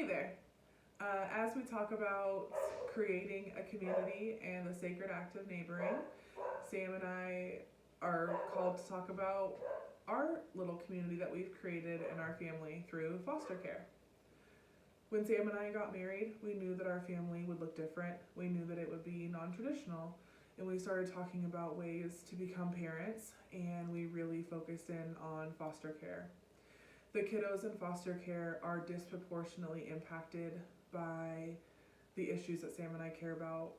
Hey there. As we talk about creating a community and the sacred act of neighboring, Sam and I are called to talk about our little community that we've created in our family through foster care. When Sam and I got married, we knew that our family would look different. We knew that it would be non-traditional. And we started talking about ways to become parents, and we really focused in on foster care. The kiddos in foster care are disproportionately impacted by the issues that Sam and I care about,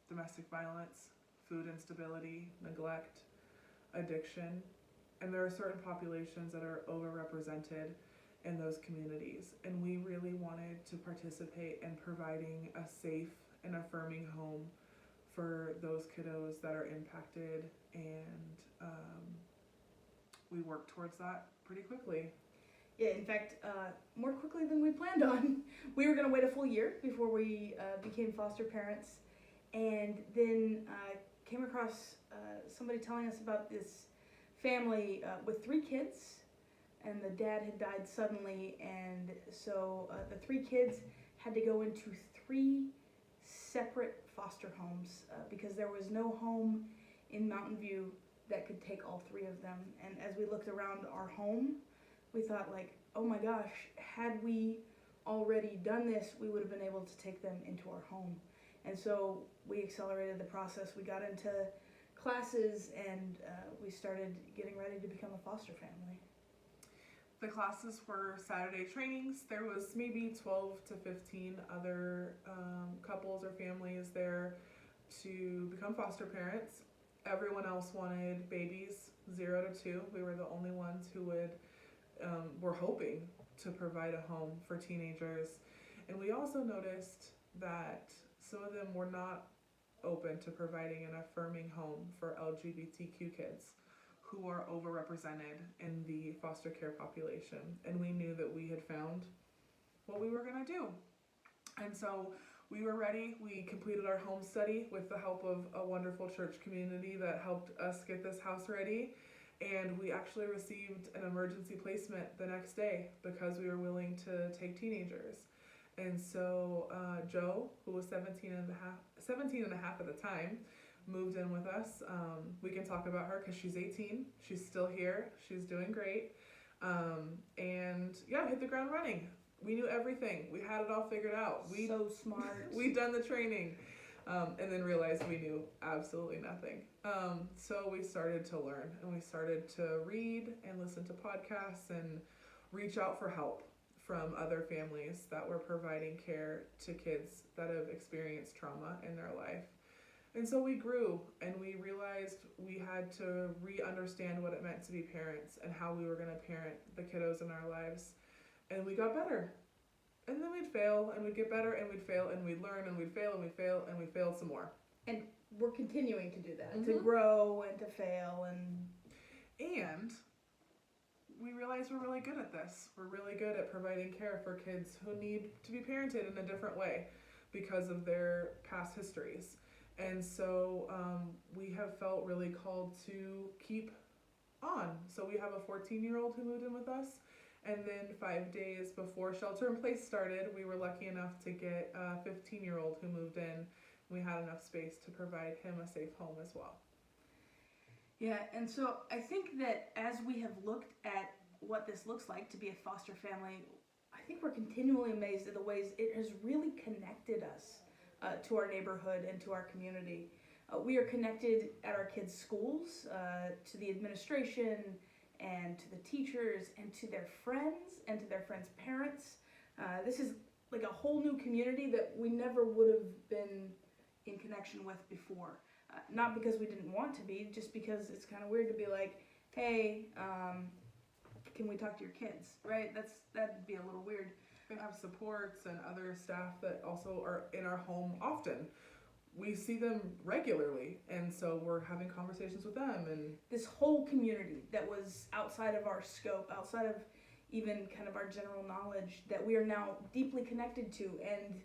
domestic violence, food instability, neglect, addiction, and there are certain populations that are overrepresented in those communities. And we really wanted to participate in providing a safe and affirming home for those kiddos that are impacted, and we worked towards that pretty quickly. Yeah, in fact, more quickly than we planned on. We were going to wait a full year before we became foster parents, and then came across somebody telling us about this family with 3 kids, and the dad had died suddenly, and so the 3 kids had to go into 3 separate foster homes because there was no home in Mountain View that could take all 3 of them. And as we looked around our home, we thought, like, oh my gosh, had we already done this, we would have been able to take them into our home. And so we accelerated the process. We got into classes, and we started getting ready to become a foster family. The classes were Saturday trainings. There was maybe 12 to 15 other couples or families there to become foster parents. Everyone else wanted babies, 0 to 2. We were the only ones who were hoping to provide a home for teenagers. And we also noticed that some of them were not open to providing an affirming home for LGBTQ kids who are overrepresented in the foster care population. And we knew that we had found what we were going to do. And so we were ready. We completed our home study with the help of a wonderful church community that helped us get this house ready. And we actually received an emergency placement the next day because we were willing to take teenagers. And so Joe, who was 17 and a half at the time, moved in with us. We can talk about her because she's 18. She's still here. She's doing great. And yeah, hit the ground running. We knew everything. We had it all figured out. So smart. We'd done the training, and then realized we knew absolutely nothing. So we started to learn, and we started to read and listen to podcasts and reach out for help from other families that were providing care to kids that have experienced trauma in their life. And so we grew, and we realized we had to re-understand what it meant to be parents and how we were going to parent the kiddos in our lives. And we got better. And then we'd fail, and we'd get better, and we'd fail, and we'd learn, and we'd fail, and we'd fail, and we failed some more. And we're continuing to do that, to grow and to fail. And we realize we're really good at this. We're really good at providing care for kids who need to be parented in a different way because of their past histories. And so we have felt really called to keep on. So we have a 14-year-old who moved in with us. And then 5 days before Shelter in Place started, we were lucky enough to get a 15-year-old who moved in. We had enough space to provide him a safe home as well. Yeah, and so I think that as we have looked at what this looks like to be a foster family, I think we're continually amazed at the ways it has really connected us to our neighborhood and to our community. We are connected at our kids' schools, to the administration, and to the teachers, and to their friends, and to their friends' parents. This is like a whole new community that we never would have been in connection with before. Not because we didn't want to be, just because it's kind of weird to be like, hey, can we talk to your kids, right? That'd be a little weird. We have supports and other staff that also are in our home often. We see them regularly, and so we're having conversations with them. And this whole community that was outside of our scope, outside of even kind of our general knowledge, that we are now deeply connected to. And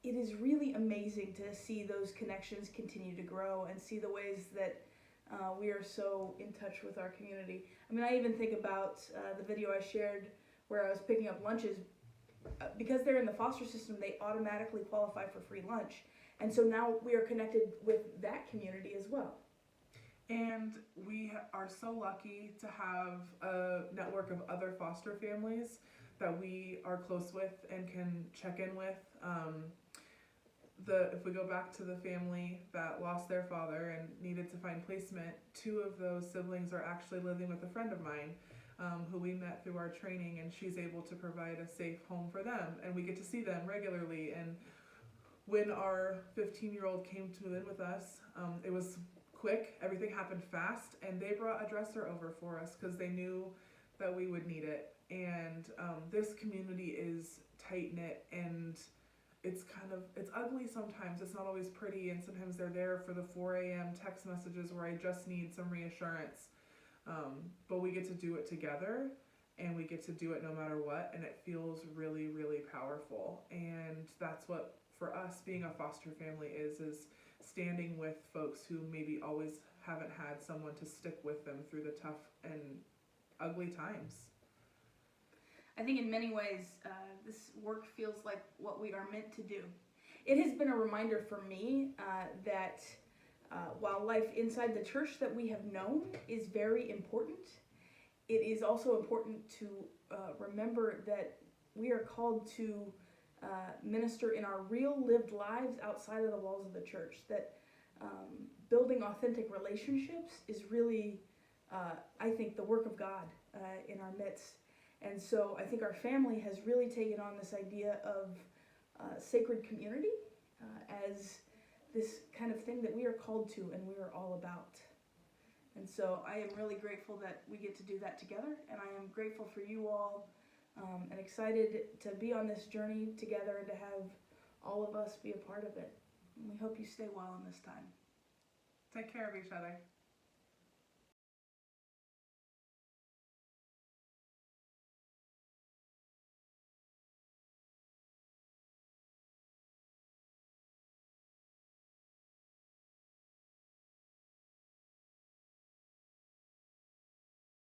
it is really amazing to see those connections continue to grow and see the ways that we are so in touch with our community. I mean, I even think about the video I shared where I was picking up lunches because they're in the foster system, they automatically qualify for free lunch. And so now we are connected with that community as well. And we are so lucky to have a network of other foster families that we are close with and can check in with. If we go back to the family that lost their father and needed to find placement, 2 of those siblings are actually living with a friend of mine who we met through our training, and she's able to provide a safe home for them, and we get to see them regularly. And when our 15-year-old came to live with us, it was quick, everything happened fast, and they brought a dresser over for us because they knew that we would need it. And this community is tight-knit, and it's ugly sometimes. It's not always pretty, and sometimes they're there for the 4 a.m. text messages where I just need some reassurance. But we get to do it together, and we get to do it no matter what, and it feels really, really powerful. And that's what, for us, being a foster family is standing with folks who maybe always haven't had someone to stick with them through the tough and ugly times. I think in many ways, this work feels like what we are meant to do. It has been a reminder for me that while life inside the church that we have known is very important, it is also important to remember that we are called to minister in our real lived lives outside of the walls of the church. That building authentic relationships is really, I think, the work of God in our midst. And so I think our family has really taken on this idea of sacred community as this kind of thing that we are called to and we are all about. And so I am really grateful that we get to do that together, and I am grateful for you all and excited to be on this journey together and to have all of us be a part of it. And we hope you stay well in this time. Take care of each other.